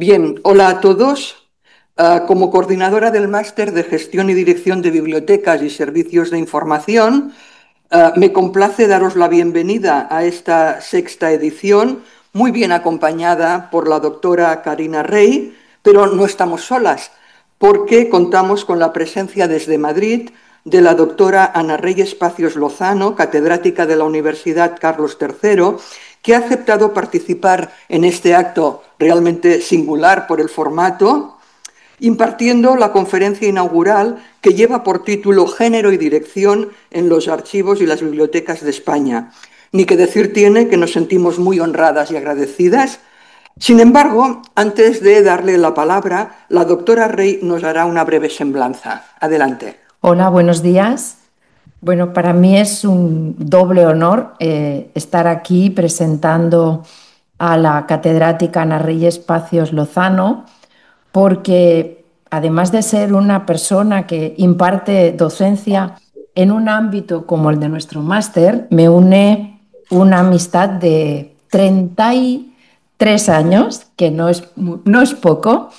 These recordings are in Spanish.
Bien, hola a todos. Como coordinadora del Máster de Gestión y Dirección de Bibliotecas y Servicios de Información, me complace daros la bienvenida a esta sexta edición, muy bien acompañada por la doctora Karina Rey, pero no estamos solas, porque contamos con la presencia desde Madrid de la doctora Ana Reyes Pacios Lozano, catedrática de la Universidad Carlos III, que ha aceptado participar en este acto realmente singular por el formato, impartiendo la conferencia inaugural que lleva por título Género y Dirección en los archivos y las bibliotecas de España. Ni que decir tiene que nos sentimos muy honradas y agradecidas. Sin embargo, antes de darle la palabra, la doctora Rey nos hará una breve semblanza. Adelante. Hola, buenos días. Bueno, para mí es un doble honor estar aquí presentando a la catedrática Ana Reyes Pacios Lozano, porque además de ser una persona que imparte docencia en un ámbito como el de nuestro máster, me une una amistad de 33 años, que no es poco,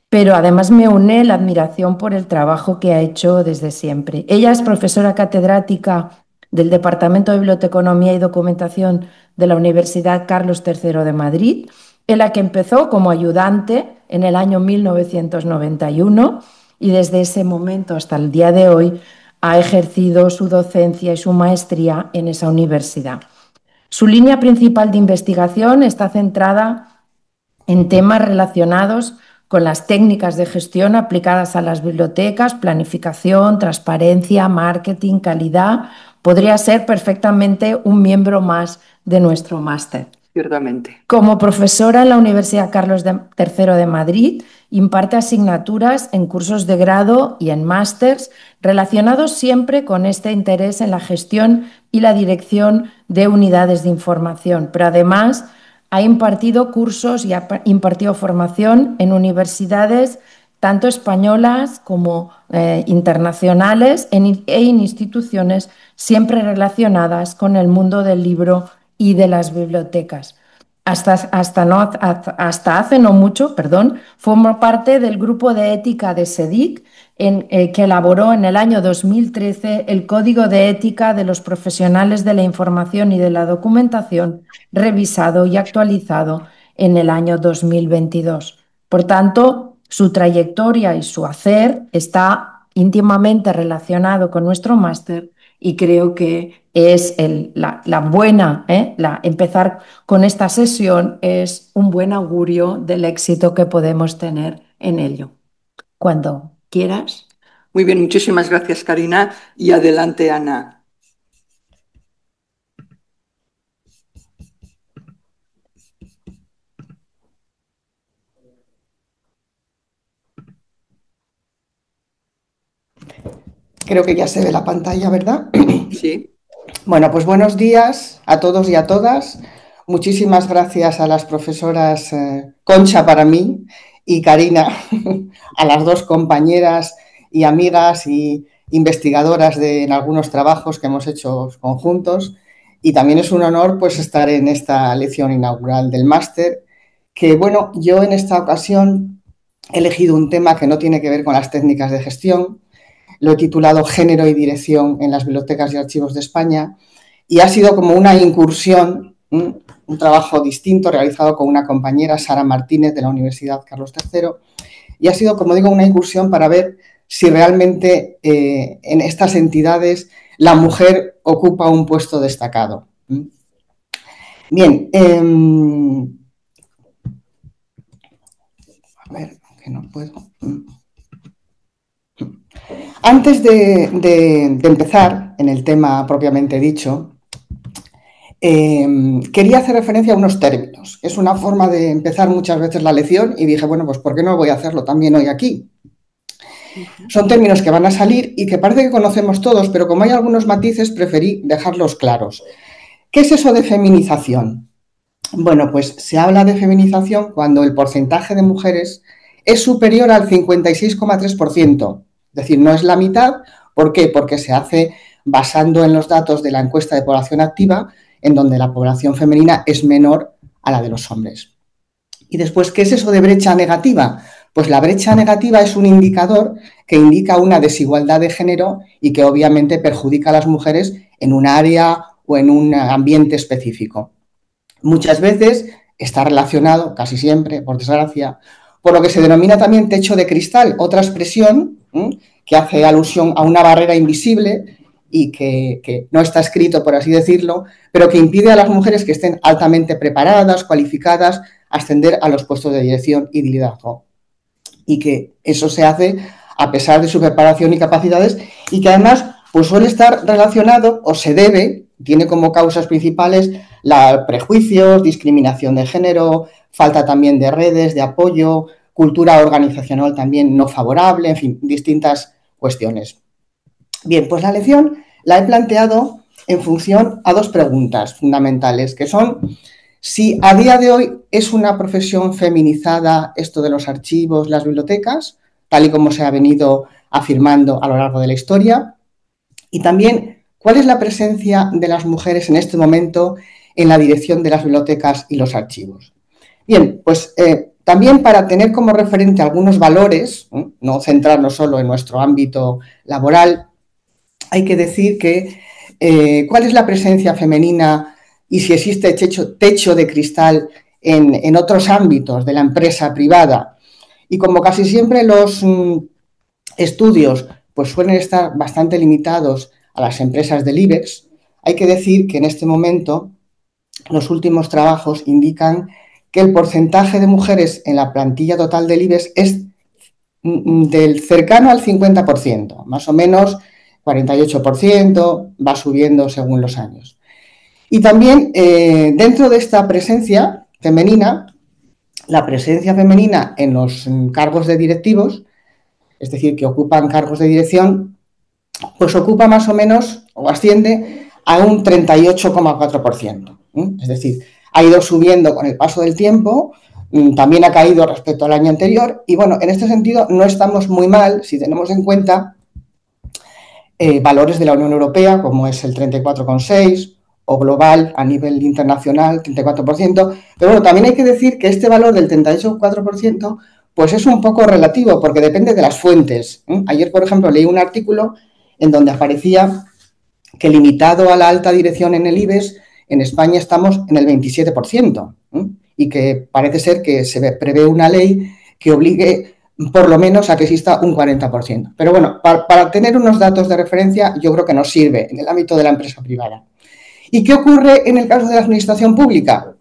pero además me une la admiración por el trabajo que ha hecho desde siempre. Ella es profesora catedrática del Departamento de Biblioteconomía y Documentación de la Universidad Carlos III de Madrid, en la que empezó como ayudante en el año 1991 y desde ese momento hasta el día de hoy ha ejercido su docencia y su maestría en esa universidad. Su línea principal de investigación está centrada en temas relacionados con las técnicas de gestión aplicadas a las bibliotecas, planificación, transparencia, marketing, calidad. Podría ser perfectamente un miembro más de nuestro máster. Ciertamente. Como profesora en la Universidad Carlos III de Madrid, imparte asignaturas en cursos de grado y en másters relacionados siempre con este interés en la gestión y la dirección de unidades de información, pero además ha impartido cursos y ha impartido formación en universidades tanto españolas como internacionales e en instituciones siempre relacionadas con el mundo del libro y de las bibliotecas. Hasta hace no mucho, perdón, formó parte del grupo de ética de SEDIC, que elaboró en el año 2013 el Código de Ética de los Profesionales de la Información y de la Documentación, revisado y actualizado en el año 2022. Por tanto, su trayectoria y su hacer está íntimamente relacionado con nuestro máster y creo que es la buena, empezar con esta sesión es un buen augurio del éxito que podemos tener en ello. Cuando quieras. Muy bien, muchísimas gracias, Karina. Y adelante, Ana. Creo que ya se ve la pantalla, ¿verdad? Sí. Bueno, pues buenos días a todos y a todas. Muchísimas gracias a las profesoras Concha para mí y Karina, a las dos compañeras y amigas y investigadoras en algunos trabajos que hemos hecho conjuntos. Y también es un honor pues estar en esta lección inaugural del máster, que bueno, yo en esta ocasión he elegido un tema que no tiene que ver con las técnicas de gestión. Lo he titulado Género y Dirección en las Bibliotecas y Archivos de España y ha sido como una incursión, un trabajo distinto realizado con una compañera, Sara Martínez, de la Universidad Carlos III, y ha sido, como digo, una incursión para ver si realmente en estas entidades la mujer ocupa un puesto destacado. Bien, a ver, que no puedo. Antes de empezar en el tema propiamente dicho, quería hacer referencia a unos términos. Es una forma de empezar muchas veces la lección y dije, bueno, pues ¿por qué no voy a hacerlo también hoy aquí? Son términos que van a salir y que parece que conocemos todos, pero como hay algunos matices, preferí dejarlos claros. ¿Qué es eso de feminización? Bueno, pues se habla de feminización cuando el porcentaje de mujeres es superior al 56,3%. Es decir, no es la mitad. ¿Por qué? Porque se hace basando en los datos de la encuesta de población activa, en donde la población femenina es menor a la de los hombres. Y después, ¿qué es eso de brecha negativa? Pues la brecha negativa es un indicador que indica una desigualdad de género y que obviamente perjudica a las mujeres en un área o en un ambiente específico. Muchas veces está relacionado, casi siempre, por desgracia, por lo que se denomina también techo de cristal, otra expresión que hace alusión a una barrera invisible y que no está escrito, por así decirlo, pero que impide a las mujeres que estén altamente preparadas, cualificadas, ascender a los puestos de dirección y de liderazgo. Y que eso se hace a pesar de su preparación y capacidades, y que además pues suele estar relacionado o se debe, tiene como causas principales prejuicios, discriminación de género, falta también de redes de apoyo, cultura organizacional también no favorable, en fin, distintas cuestiones. Bien, pues la lección la he planteado en función a dos preguntas fundamentales, que son si a día de hoy es una profesión feminizada esto de los archivos, las bibliotecas, tal y como se ha venido afirmando a lo largo de la historia, y también cuál es la presencia de las mujeres en este momento en la dirección de las bibliotecas y los archivos. Bien, pues también para tener como referente algunos valores, no centrarnos solo en nuestro ámbito laboral, hay que decir que cuál es la presencia femenina y si existe techo de cristal en otros ámbitos de la empresa privada. Y como casi siempre los estudios pues suelen estar bastante limitados a las empresas del IBEX, hay que decir que en este momento los últimos trabajos indican que el porcentaje de mujeres en la plantilla total del IBEX es del cercano al 50%, más o menos 48%, va subiendo según los años. Y también dentro de esta presencia femenina, la presencia femenina en los cargos de directivos, es decir, que ocupan cargos de dirección, pues ocupa más o menos o asciende a un 38,4%. Es decir, ha ido subiendo con el paso del tiempo, también ha caído respecto al año anterior y bueno, en este sentido no estamos muy mal si tenemos en cuenta valores de la Unión Europea como es el 34,6% o global a nivel internacional 34%, pero bueno, también hay que decir que este valor del 38,4% pues es un poco relativo porque depende de las fuentes. Ayer, por ejemplo, leí un artículo en donde aparecía que limitado a la alta dirección en el IBEX, en España estamos en el 27%, y que parece ser que se prevé una ley que obligue por lo menos a que exista un 40%. Pero bueno, para tener unos datos de referencia yo creo que nos sirve en el ámbito de la empresa privada. ¿Y qué ocurre en el caso de la administración pública?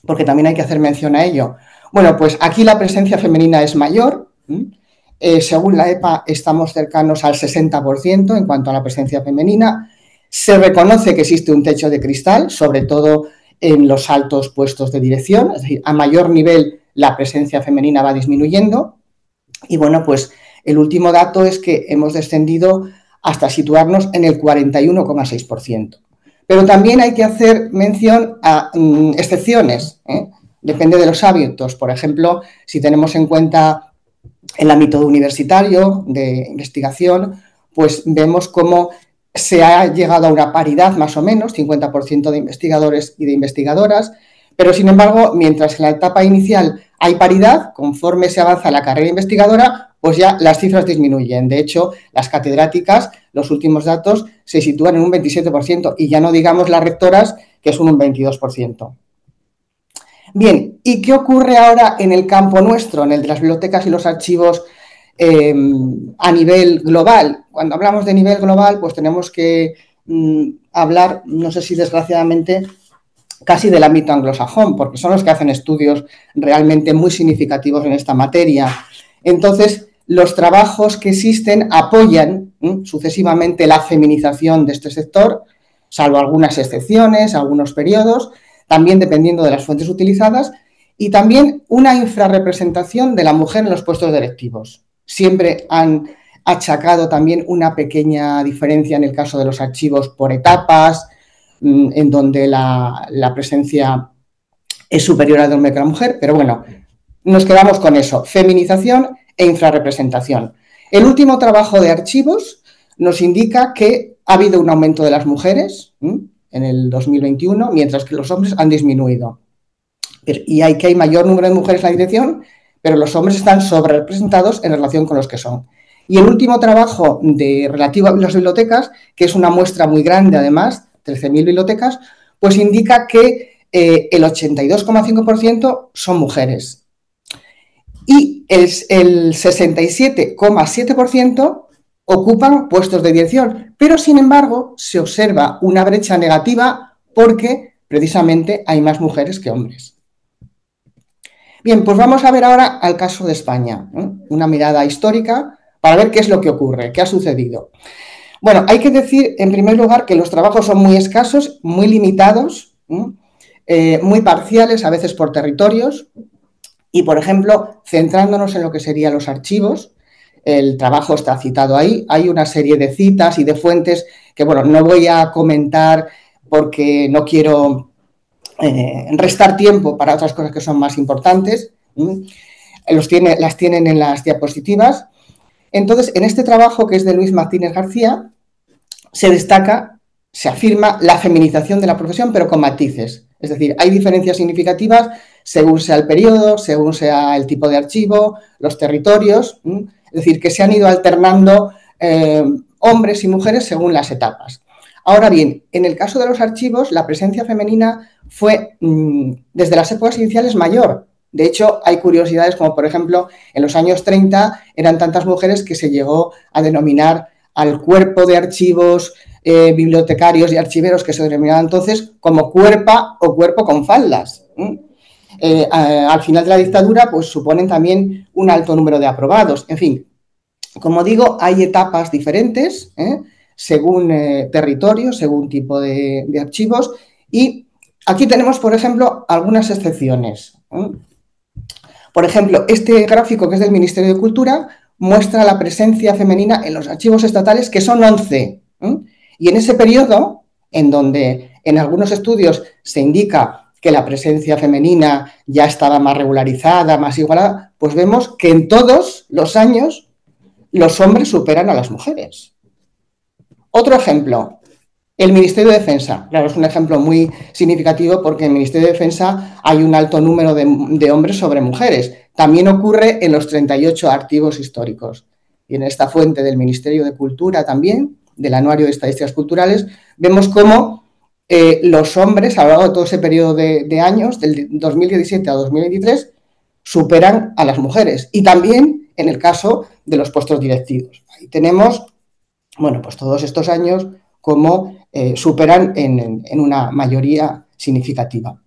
Porque también hay que hacer mención a ello. Bueno, pues aquí la presencia femenina es mayor. Según la EPA estamos cercanos al 60% en cuanto a la presencia femenina. Se reconoce que existe un techo de cristal, sobre todo en los altos puestos de dirección, es decir, a mayor nivel la presencia femenina va disminuyendo. Y bueno, pues el último dato es que hemos descendido hasta situarnos en el 41,6%. Pero también hay que hacer mención a excepciones, depende de los hábitos. Por ejemplo, si tenemos en cuenta el ámbito universitario de investigación, pues vemos cómo se ha llegado a una paridad más o menos, 50% de investigadores y de investigadoras, pero sin embargo, mientras en la etapa inicial hay paridad, conforme se avanza la carrera investigadora, pues ya las cifras disminuyen. De hecho, las catedráticas, los últimos datos, se sitúan en un 27% y ya no digamos las rectoras, que es un 22%. Bien, ¿y qué ocurre ahora en el campo nuestro, en el de las bibliotecas y los archivos a nivel global? Cuando hablamos de nivel global, pues tenemos que hablar, no sé si desgraciadamente, casi del ámbito anglosajón, porque son los que hacen estudios realmente muy significativos en esta materia. Entonces, los trabajos que existen apoyan sucesivamente la feminización de este sector, salvo algunas excepciones, algunos periodos, también dependiendo de las fuentes utilizadas, y también una infrarrepresentación de la mujer en los puestos directivos. Siempre han achacado también una pequeña diferencia en el caso de los archivos por etapas, en donde la presencia es superior al hombre que a la mujer, pero bueno, nos quedamos con eso, feminización e infrarrepresentación. El último trabajo de archivos nos indica que ha habido un aumento de las mujeres en el 2021, mientras que los hombres han disminuido. y hay mayor número de mujeres en la dirección, pero los hombres están sobrerepresentados en relación con los que son. Y el último trabajo relativo a las bibliotecas, que es una muestra muy grande además, 13.000 bibliotecas, pues indica que el 82,5% son mujeres y el 67,7% ocupan puestos de dirección, pero sin embargo se observa una brecha negativa porque precisamente hay más mujeres que hombres. Bien, pues vamos a ver ahora al caso de España, una mirada histórica para ver qué es lo que ocurre, qué ha sucedido. Bueno, hay que decir en primer lugar que los trabajos son muy escasos, muy limitados, muy parciales, a veces por territorios, y por ejemplo, centrándonos en lo que serían los archivos, el trabajo está citado ahí, hay una serie de citas y de fuentes que, bueno, no voy a comentar porque no quiero restar tiempo para otras cosas que son más importantes, las tienen en las diapositivas. Entonces, en este trabajo, que es de Luis Martínez García, se destaca, se afirma la feminización de la profesión, pero con matices. Es decir, hay diferencias significativas según sea el periodo, según sea el tipo de archivo, los territorios, es decir, que se han ido alternando hombres y mujeres según las etapas. Ahora bien, en el caso de los archivos, la presencia femenina fue desde las épocas iniciales mayor. De hecho, hay curiosidades como, por ejemplo, en los años 30 eran tantas mujeres que se llegó a denominar al cuerpo de archivos bibliotecarios y archiveros, que se denominaba entonces como cuerpa o cuerpo con faldas. Al final de la dictadura, pues suponen también un alto número de aprobados. En fin, como digo, hay etapas diferentes, según territorio, según tipo de archivos, y aquí tenemos, por ejemplo, algunas excepciones. Por ejemplo, este gráfico, que es del Ministerio de Cultura, muestra la presencia femenina en los archivos estatales, que son 11. Y en ese periodo, en donde en algunos estudios se indica que la presencia femenina ya estaba más regularizada, más igualada, pues vemos que en todos los años los hombres superan a las mujeres. Otro ejemplo, el Ministerio de Defensa. Claro, es un ejemplo muy significativo porque en el Ministerio de Defensa hay un alto número de hombres sobre mujeres. También ocurre en los 38 archivos históricos. Y en esta fuente del Ministerio de Cultura también, del Anuario de Estadísticas Culturales, vemos cómo los hombres, a lo largo de todo ese periodo de años, del 2017 a 2023, superan a las mujeres. Y también en el caso de los puestos directivos. Ahí tenemos, bueno, pues todos estos años como superan en una mayoría significativa.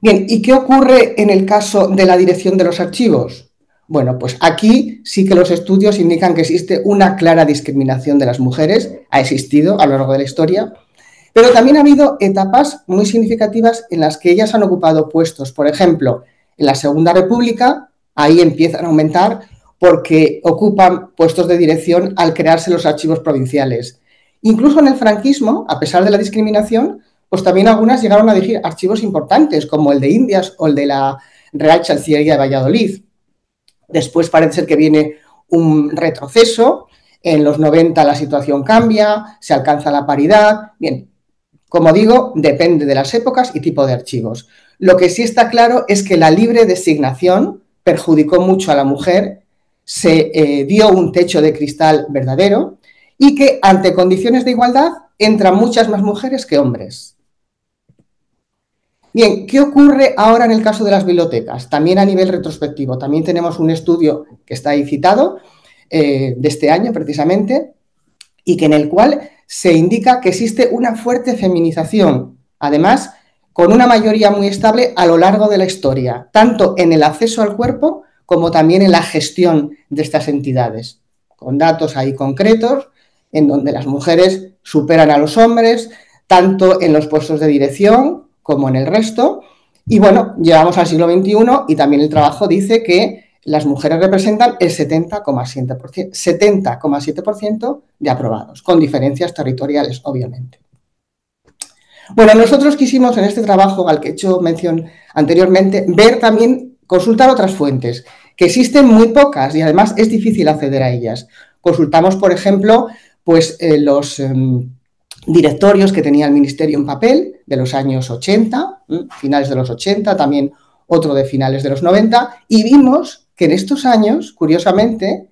Bien, ¿y qué ocurre en el caso de la dirección de los archivos? Bueno, pues aquí sí que los estudios indican que existe una clara discriminación de las mujeres, ha existido a lo largo de la historia, pero también ha habido etapas muy significativas en las que ellas han ocupado puestos. Por ejemplo, en la Segunda República, ahí empiezan a aumentar porque ocupan puestos de dirección al crearse los archivos provinciales. Incluso en el franquismo, a pesar de la discriminación, pues también algunas llegaron a dirigir archivos importantes, como el de Indias o el de la Real Chancillería de Valladolid. Después parece ser que viene un retroceso, en los 90 la situación cambia, se alcanza la paridad. Bien, como digo, depende de las épocas y tipo de archivos. Lo que sí está claro es que la libre designación perjudicó mucho a la mujer, se dio un techo de cristal verdadero y que ante condiciones de igualdad entran muchas más mujeres que hombres. Bien, ¿qué ocurre ahora en el caso de las bibliotecas? También a nivel retrospectivo. También tenemos un estudio que está ahí citado, de este año precisamente, y que en el cual se indica que existe una fuerte feminización, además con una mayoría muy estable a lo largo de la historia, tanto en el acceso al cuerpo como también en la gestión de estas entidades, con datos ahí concretos, en donde las mujeres superan a los hombres, tanto en los puestos de dirección como en el resto. Y bueno, llegamos al siglo XXI y también el trabajo dice que las mujeres representan el 70,7% de aprobados, con diferencias territoriales, obviamente. Bueno, nosotros quisimos en este trabajo, al que he hecho mención anteriormente, ver también, consultar otras fuentes, que existen muy pocas y además es difícil acceder a ellas. Consultamos, por ejemplo, pues los directorios que tenía el Ministerio en papel de los años 80, finales de los 80, también otro de finales de los 90, y vimos que en estos años, curiosamente,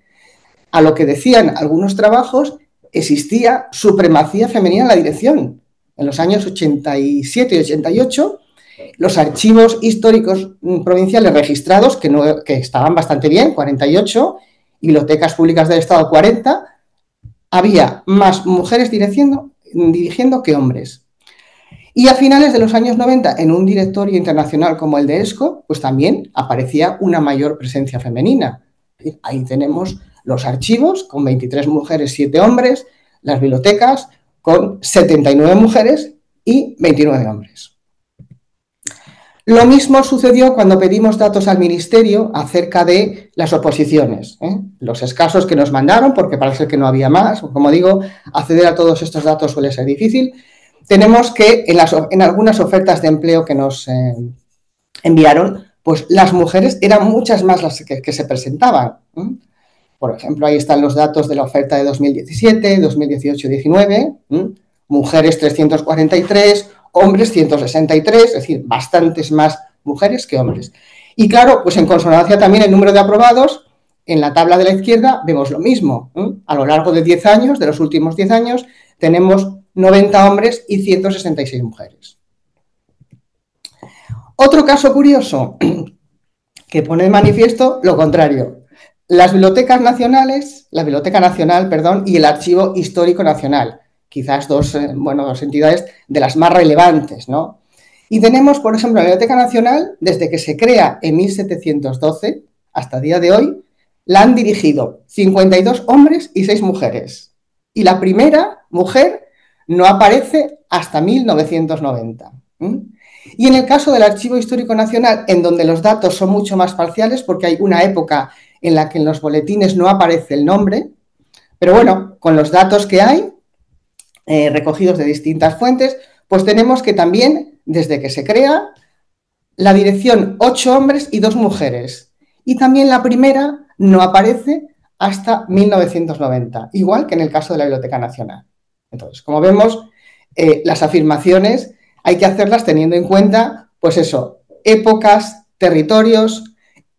a lo que decían algunos trabajos, existía supremacía femenina en la dirección. En los años 87 y 88, los archivos históricos provinciales registrados, que estaban bastante bien, 48, y bibliotecas públicas del Estado, 40, había más mujeres dirigiendo que hombres. Y a finales de los años 90, en un directorio internacional como el de ESCO, pues también aparecía una mayor presencia femenina. Ahí tenemos los archivos con 23 mujeres, 7 hombres, las bibliotecas con 79 mujeres y 29 hombres. Lo mismo sucedió cuando pedimos datos al Ministerio acerca de las oposiciones, los escasos que nos mandaron, porque parece que no había más. Como digo, acceder a todos estos datos suele ser difícil. Tenemos que en algunas ofertas de empleo que nos enviaron, pues las mujeres eran muchas más las que se presentaban. Por ejemplo, ahí están los datos de la oferta de 2017, 2018 y 2019, mujeres 343, hombres 163, es decir, bastantes más mujeres que hombres. Y claro, pues en consonancia también el número de aprobados, en la tabla de la izquierda vemos lo mismo. A lo largo de 10 años, de los últimos 10 años, tenemos 90 hombres y 166 mujeres. Otro caso curioso que pone de manifiesto lo contrario. Las bibliotecas nacionales, la Biblioteca Nacional, y el Archivo Histórico Nacional, quizás dos entidades de las más relevantes, ¿no? Y tenemos, por ejemplo, la Biblioteca Nacional, desde que se crea en 1712 hasta el día de hoy, la han dirigido 52 hombres y 6 mujeres. Y la primera mujer no aparece hasta 1990. Y en el caso del Archivo Histórico Nacional, en donde los datos son mucho más parciales, porque hay una época en la que en los boletines no aparece el nombre, pero bueno, con los datos que hay, recogidos de distintas fuentes, pues tenemos que también, desde que se crea, la dirección 8 hombres y 2 mujeres. Y también la primera no aparece hasta 1990, igual que en el caso de la Biblioteca Nacional. Entonces, como vemos, las afirmaciones hay que hacerlas teniendo en cuenta, pues eso, épocas, territorios,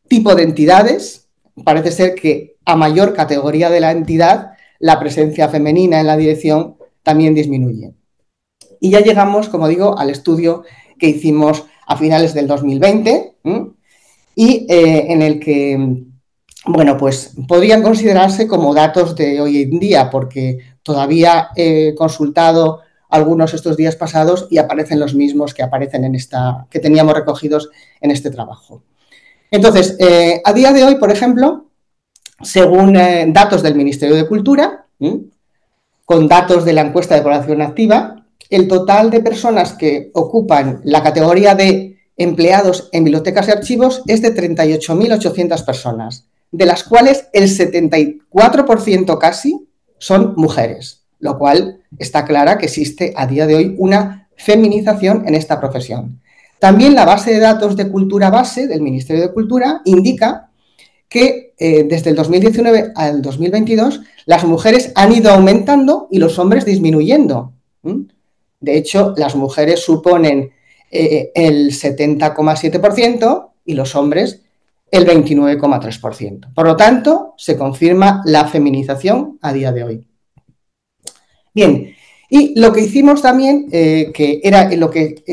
tipo de entidades. Parece ser que a mayor categoría de la entidad, la presencia femenina en la dirección también disminuye. Y ya llegamos, como digo, al estudio que hicimos a finales del 2020 y en el que, bueno, pues podrían considerarse como datos de hoy en día, porque todavía he consultado algunos estos días pasados y aparecen los mismos que aparecen que teníamos recogidos en este trabajo. Entonces, a día de hoy, por ejemplo, según datos del Ministerio de Cultura, con datos de la encuesta de población activa, el total de personas que ocupan la categoría de empleados en bibliotecas y archivos es de 38.800 personas, de las cuales el 74% casi son mujeres, lo cual está clara que existe a día de hoy una feminización en esta profesión. También la base de datos de Cultura Base del Ministerio de Cultura indica que desde el 2019 al 2022 las mujeres han ido aumentando y los hombres disminuyendo. De hecho, las mujeres suponen el 70,7% y los hombres el 29,3%. Por lo tanto, se confirma la feminización a día de hoy. Bien, y lo que hicimos también, que era en lo que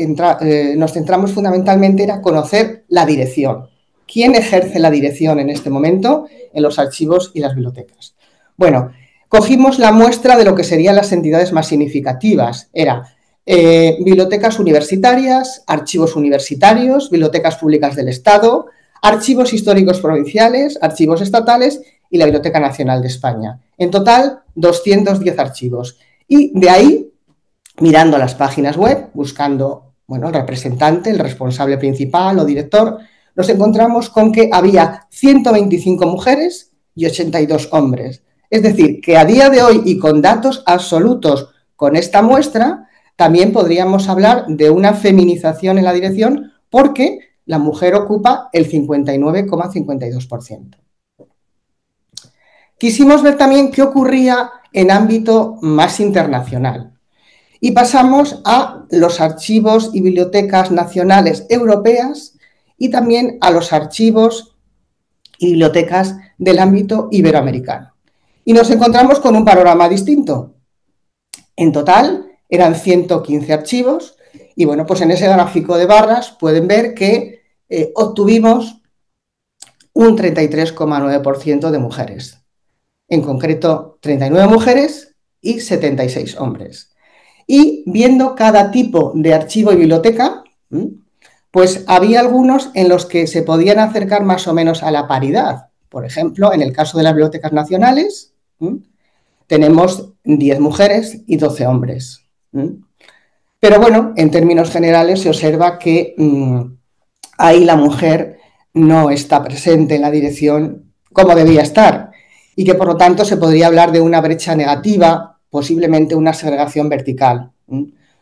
nos centramos fundamentalmente, era conocer la dirección. ¿Quién ejerce la dirección en este momento en los archivos y las bibliotecas? Bueno, cogimos la muestra de lo que serían las entidades más significativas. Era bibliotecas universitarias, archivos universitarios, bibliotecas públicas del Estado, archivos históricos provinciales, archivos estatales y la Biblioteca Nacional de España. En total, 210 archivos. Y de ahí, mirando las páginas web, buscando el representante, el responsable principal o director, nos encontramos con que había 125 mujeres y 82 hombres. Es decir, que a día de hoy y con datos absolutos con esta muestra, también podríamos hablar de una feminización en la dirección porque la mujer ocupa el 59,52%. Quisimos ver también qué ocurría en ámbito más internacional. y pasamos a los archivos y bibliotecas nacionales europeas y también a los archivos y bibliotecas del ámbito iberoamericano. Y nos encontramos con un panorama distinto. En total eran 115 archivos y bueno, pues en ese gráfico de barras pueden ver que obtuvimos un 33,9% de mujeres. En concreto, 39 mujeres y 76 hombres. Y viendo cada tipo de archivo y biblioteca, pues había algunos en los que se podían acercar más o menos a la paridad. Por ejemplo, en el caso de las bibliotecas nacionales, tenemos 10 mujeres y 12 hombres. Pero bueno, en términos generales se observa que ahí la mujer no está presente en la dirección como debía estar y que por lo tanto se podría hablar de una brecha negativa, posiblemente una segregación vertical.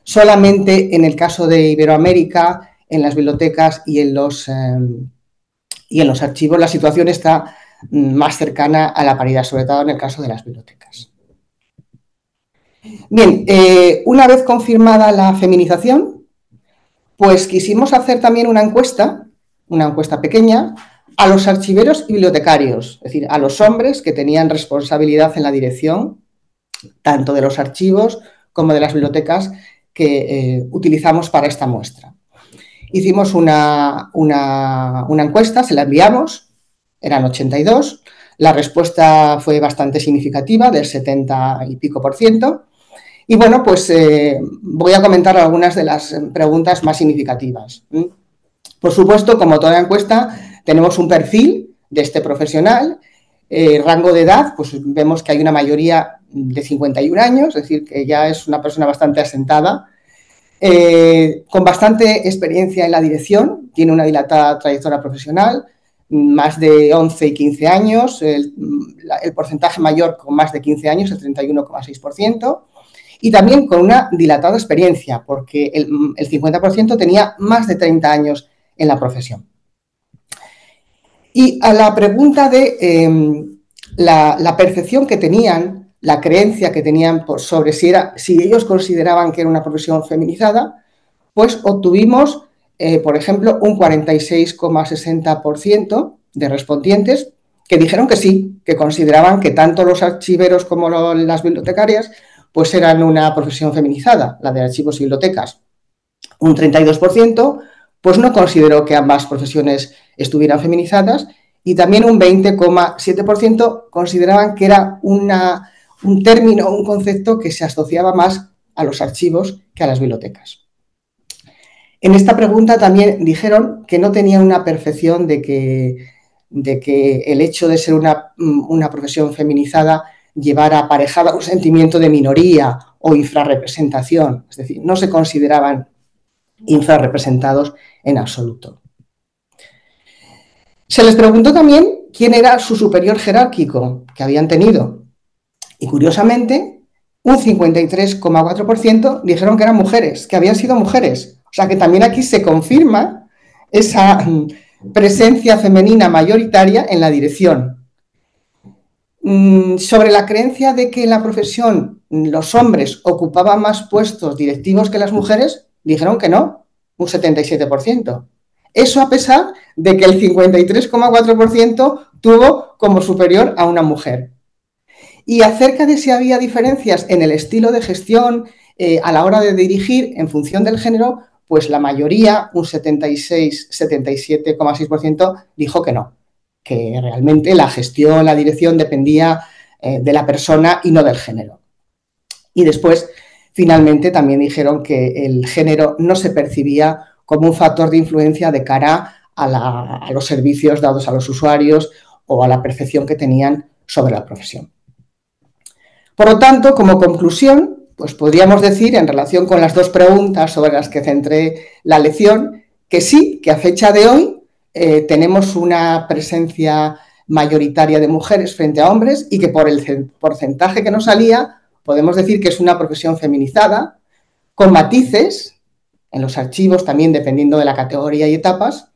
Solamente en el caso de Iberoamérica, en las bibliotecas y en los archivos, la situación está más cercana a la paridad, sobre todo en el caso de las bibliotecas. Bien, una vez confirmada la feminización, pues quisimos hacer también una encuesta pequeña, a los archiveros y bibliotecarios, es decir, a los hombres que tenían responsabilidad en la dirección, tanto de los archivos como de las bibliotecas que utilizamos para esta muestra. Hicimos una encuesta, se la enviamos, eran 82, la respuesta fue bastante significativa, del 70 y pico %, y bueno, pues voy a comentar algunas de las preguntas más significativas. Por supuesto, como toda encuesta, tenemos un perfil de este profesional, rango de edad, pues vemos que hay una mayoría de 51 años, es decir, que ya es una persona bastante asentada, con bastante experiencia en la dirección, tiene una dilatada trayectoria profesional, más de 11 y 15 años, el porcentaje mayor con más de 15 años, el 31,6%, y también con una dilatada experiencia, porque el 50% tenía más de 30 años en la profesión. Y a la pregunta de la percepción que tenían, la creencia que tenían sobre si ellos consideraban que era una profesión feminizada, pues obtuvimos, por ejemplo, un 46,60% de respondientes que dijeron que sí, que consideraban que tanto los archiveros como las bibliotecarias pues eran una profesión feminizada, la de archivos y bibliotecas. Un 32% pues no consideró que ambas profesiones estuvieran feminizadas y también un 20,7% consideraban que era un término, un concepto que se asociaba más a los archivos que a las bibliotecas. En esta pregunta también dijeron que no tenían una percepción de que el hecho de ser una profesión feminizada llevara aparejada un sentimiento de minoría o infrarrepresentación, es decir, no se consideraban infrarrepresentados en absoluto. Se les preguntó también quién era su superior jerárquico que habían tenido y curiosamente un 53,4% dijeron que eran mujeres, que habían sido mujeres. O sea que también aquí se confirma esa presencia femenina mayoritaria en la dirección. Sobre la creencia de que en la profesión los hombres ocupaban más puestos directivos que las mujeres, dijeron que no, un 77%. Eso a pesar de que el 53,4% tuvo como superior a una mujer. Y acerca de si había diferencias en el estilo de gestión a la hora de dirigir en función del género, pues la mayoría, un 77,6%, dijo que no, que realmente la gestión, la dirección dependía de la persona y no del género. Y después, finalmente, también dijeron que el género no se percibía como un factor de influencia de cara a los servicios dados a los usuarios o a la percepción que tenían sobre la profesión. Por lo tanto, como conclusión, pues podríamos decir, en relación con las dos preguntas sobre las que centré la lección, que sí, que a fecha de hoy tenemos una presencia mayoritaria de mujeres frente a hombres y que por el porcentaje que nos salía podemos decir que es una profesión feminizada, con matices en los archivos también dependiendo de la categoría y etapas,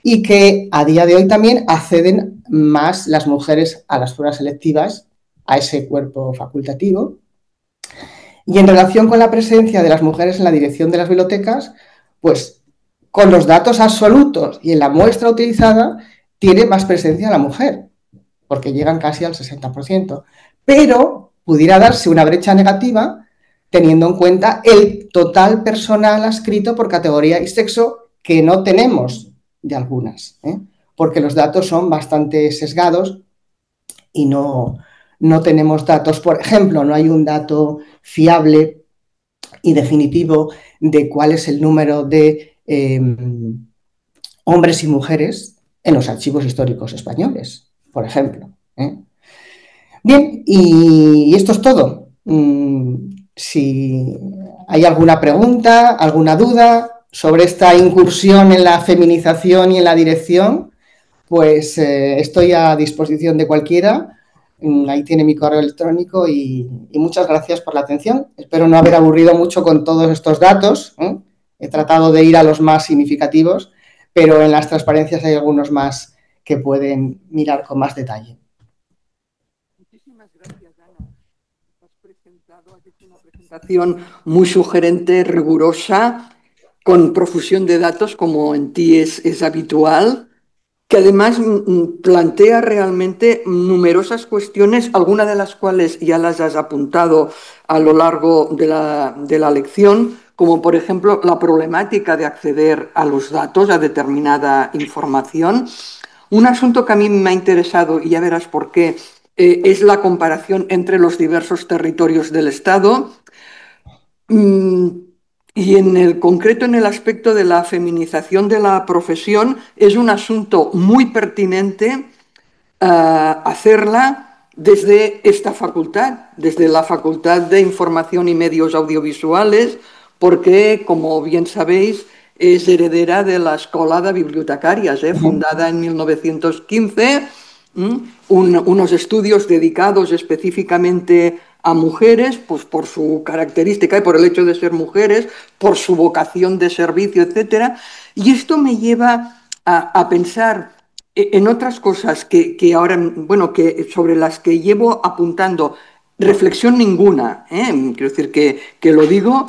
y que a día de hoy también acceden más las mujeres a las pruebas selectivas, a ese cuerpo facultativo, Y en relación con la presencia de las mujeres en la dirección de las bibliotecas, pues con los datos absolutos y en la muestra utilizada tiene más presencia la mujer, porque llegan casi al 60%. Pero pudiera darse una brecha negativa teniendo en cuenta el total personal adscrito por categoría y sexo que no tenemos de algunas, porque los datos son bastante sesgados y no tenemos datos. Por ejemplo, no hay un dato fiable y definitivo de cuál es el número de hombres y mujeres en los archivos históricos españoles, por ejemplo. Bien, y esto es todo. Si hay alguna pregunta, alguna duda sobre esta incursión en la feminización y en la dirección, pues estoy a disposición de cualquiera. Ahí tiene mi correo electrónico y muchas gracias por la atención. Espero no haber aburrido mucho con todos estos datos. He tratado de ir a los más significativos, pero en las transparencias hay algunos más que pueden mirar con más detalle. Muchísimas gracias, Ana. Has hecho una presentación muy sugerente, rigurosa, con profusión de datos, como en ti es habitual, que además plantea realmente numerosas cuestiones, algunas de las cuales ya las has apuntado a lo largo de la lección, como por ejemplo la problemática de acceder a los datos, a determinada información. Un asunto que a mí me ha interesado, y ya verás por qué, es la comparación entre los diversos territorios del Estado. Y en el concreto, en el aspecto de la feminización de la profesión, es un asunto muy pertinente hacerla desde esta facultad, desde la Facultad de Información y Medios Audiovisuales, porque, como bien sabéis, es heredera de la Escola de Bibliotecarias, fundada en 1915, unos estudios dedicados específicamente a mujeres, pues por su característica y por el hecho de ser mujeres, por su vocación de servicio, etcétera. Y esto me lleva a pensar en otras cosas que ahora, bueno, que sobre las que llevo apuntando, reflexión ninguna, quiero decir que lo digo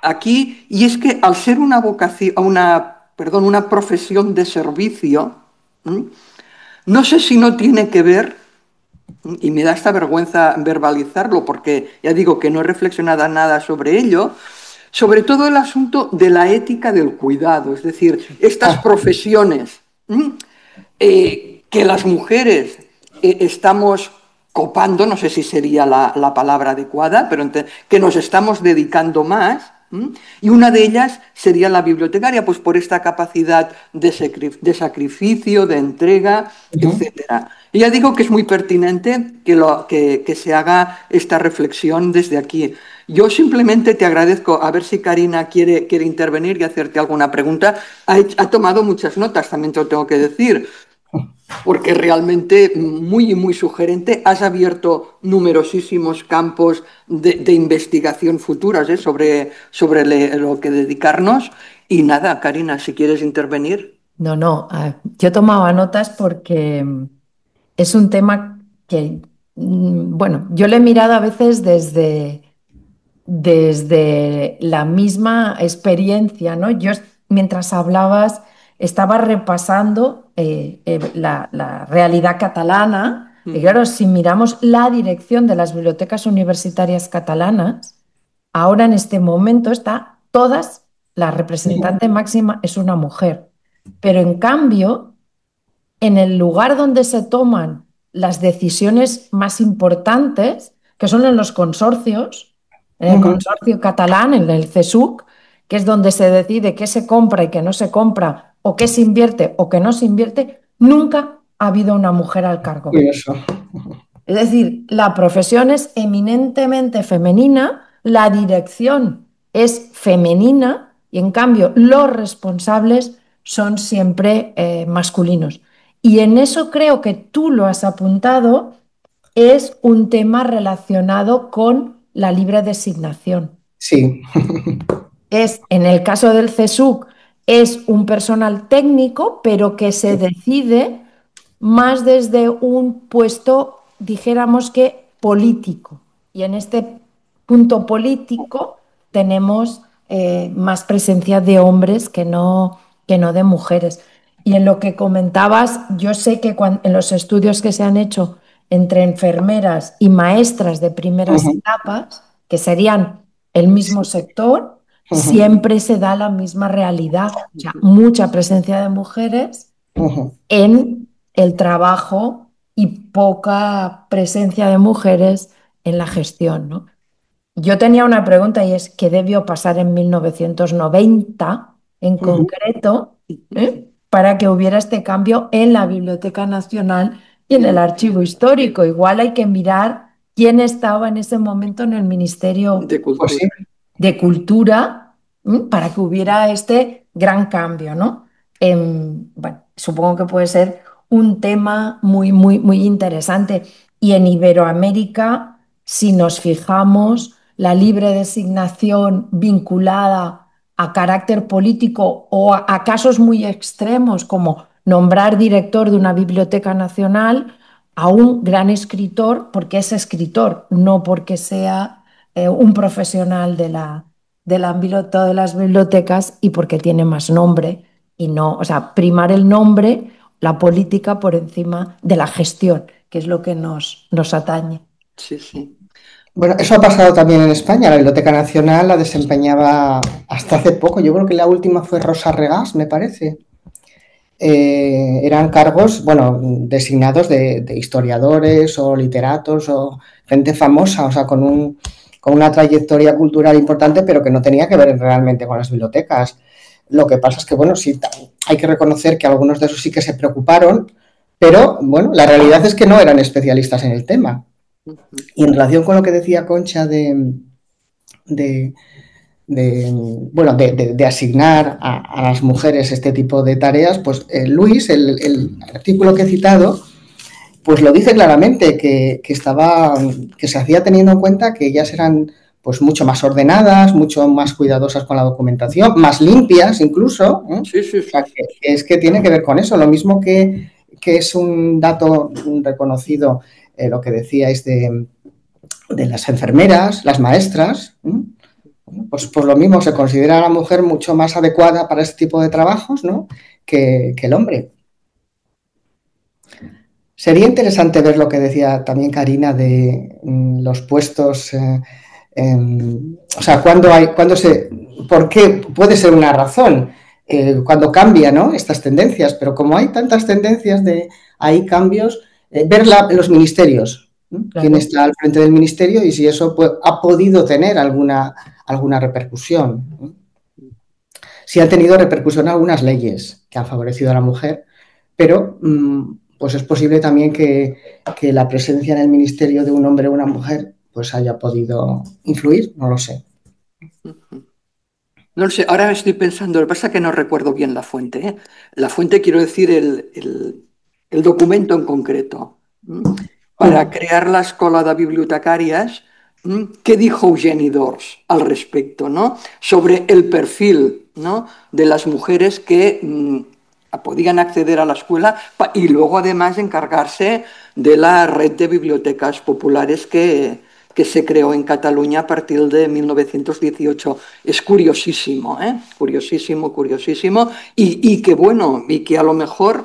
aquí, y es que al ser una vocación, una profesión de servicio, no sé si no tiene que ver, y me da esta vergüenza verbalizarlo porque ya digo que no he reflexionado nada sobre ello, sobre todo el asunto de la ética del cuidado, es decir, estas profesiones que las mujeres estamos copando, no sé si sería la palabra adecuada, pero que nos estamos dedicando más. Y una de ellas sería la bibliotecaria, pues por esta capacidad de sacrificio, de entrega, etcétera. Y ya digo que es muy pertinente que se haga esta reflexión desde aquí. Yo simplemente te agradezco, a ver si Karina quiere intervenir y hacerte alguna pregunta. Ha tomado muchas notas, también te lo tengo que decir, porque realmente muy sugerente. Has abierto numerosísimos campos de investigación futuras sobre lo que dedicarnos. Y nada, Karina, si quieres intervenir. No, yo tomaba notas porque es un tema que, bueno, yo le he mirado a veces desde la misma experiencia, ¿no? Yo, mientras hablabas, estaba repasando la realidad catalana. Y claro, si miramos la dirección de las bibliotecas universitarias catalanas, ahora en este momento la representante máxima es una mujer. Pero en cambio, en el lugar donde se toman las decisiones más importantes, que son en los consorcios, en el consorcio catalán, en el CSUC, que es donde se decide qué se compra y qué no se compra, o qué se invierte o qué no se invierte, nunca ha habido una mujer al cargo. Eso. Es decir, la profesión es eminentemente femenina, la dirección es femenina y en cambio los responsables son siempre masculinos. Y en eso creo que tú lo has apuntado, es un tema relacionado con la libre designación. Sí. En el caso del CSUC, es un personal técnico, pero que se decide más desde un puesto, dijéramos que político. Y en este punto político tenemos más presencia de hombres que no de mujeres. Y en lo que comentabas, yo sé que en los estudios que se han hecho entre enfermeras y maestras de primeras Ujú, etapas, que serían el mismo sector, ujú, siempre se da la misma realidad, o sea, mucha presencia de mujeres ujú. en el trabajo y poca presencia de mujeres en la gestión, ¿no? Yo tenía una pregunta y es, ¿qué debió pasar en 1990 en Ujú. concreto, para que hubiera este cambio en la Biblioteca Nacional y en el Archivo Histórico? Igual hay que mirar quién estaba en ese momento en el Ministerio De Pues sí. cultura. de Cultura, para que hubiera este gran cambio, ¿no? Bueno, supongo que puede ser un tema muy, muy, muy interesante. Y en Iberoamérica, si nos fijamos, la libre designación vinculada a carácter político o a casos muy extremos como nombrar director de una biblioteca nacional a un gran escritor porque es escritor, no porque sea un profesional del ámbito de las bibliotecas y porque tiene más nombre y no, o sea, primar el nombre, la política por encima de la gestión, que es lo que nos atañe. Sí, sí. Bueno, eso ha pasado también en España. La Biblioteca Nacional la desempeñaba hasta hace poco. Yo creo que la última fue Rosa Regás, me parece. Eran cargos, bueno, designados de historiadores o literatos o gente famosa, o sea, con una trayectoria cultural importante, pero que no tenía que ver realmente con las bibliotecas. Lo que pasa es que, bueno, sí, hay que reconocer que algunos de esos sí que se preocuparon, pero, bueno, la realidad es que no eran especialistas en el tema. Y en relación con lo que decía Concha de, de asignar a las mujeres este tipo de tareas, pues Luis, el artículo que he citado, pues lo dice claramente, que se hacía teniendo en cuenta que ellas eran pues mucho más ordenadas, mucho más cuidadosas con la documentación, más limpias incluso, ¿eh? Sí, sí, O sea, sí. que es que tiene que ver con eso, lo mismo que es un dato reconocido, lo que decíais de las enfermeras, las maestras, ¿eh? Pues lo mismo, se considera a la mujer mucho más adecuada para este tipo de trabajos, ¿no? que el hombre. Sería interesante ver lo que decía también Karina de los puestos, o sea, por qué puede ser una razón cuando cambia, ¿no? Estas tendencias, pero como hay tantas tendencias hay cambios, ver los ministerios, ¿no? Quién Claro. está al frente del ministerio y si eso ha podido tener alguna repercusión, ¿no? Sí han tenido repercusión algunas leyes que han favorecido a la mujer, pero pues es posible también que la presencia en el ministerio de un hombre o una mujer pues haya podido influir, no lo sé. No lo sé, ahora estoy pensando, lo que pasa es que no recuerdo bien la fuente, ¿eh? La fuente quiero decir el documento en concreto. Para crear la escuela de bibliotecarias, ¿qué dijo Eugeni Dors al respecto, ¿no? Sobre el perfil, ¿no? De las mujeres que podían acceder a la escuela y luego además encargarse de la red de bibliotecas populares que se creó en Cataluña a partir de 1918. Es curiosísimo, ¿eh? Curiosísimo, curiosísimo. Y que bueno, y que a lo mejor,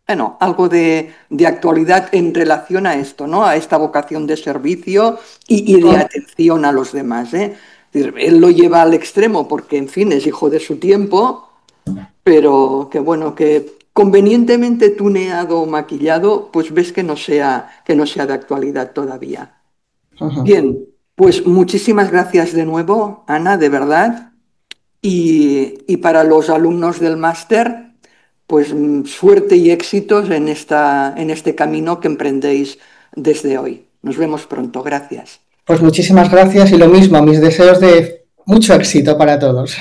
bueno, algo de actualidad en relación a esto, ¿no? A esta vocación de servicio y de atención a los demás, ¿eh? Es decir, él lo lleva al extremo porque, en fin, es hijo de su tiempo, pero que bueno, que convenientemente tuneado o maquillado, pues ves que no sea de actualidad todavía. Ujú. Bien, pues muchísimas gracias de nuevo, Ana, de verdad. Y para los alumnos del máster, pues suerte y éxitos en este camino que emprendéis desde hoy. Nos vemos pronto. Gracias. Pues muchísimas gracias y lo mismo, mis deseos de mucho éxito para todos.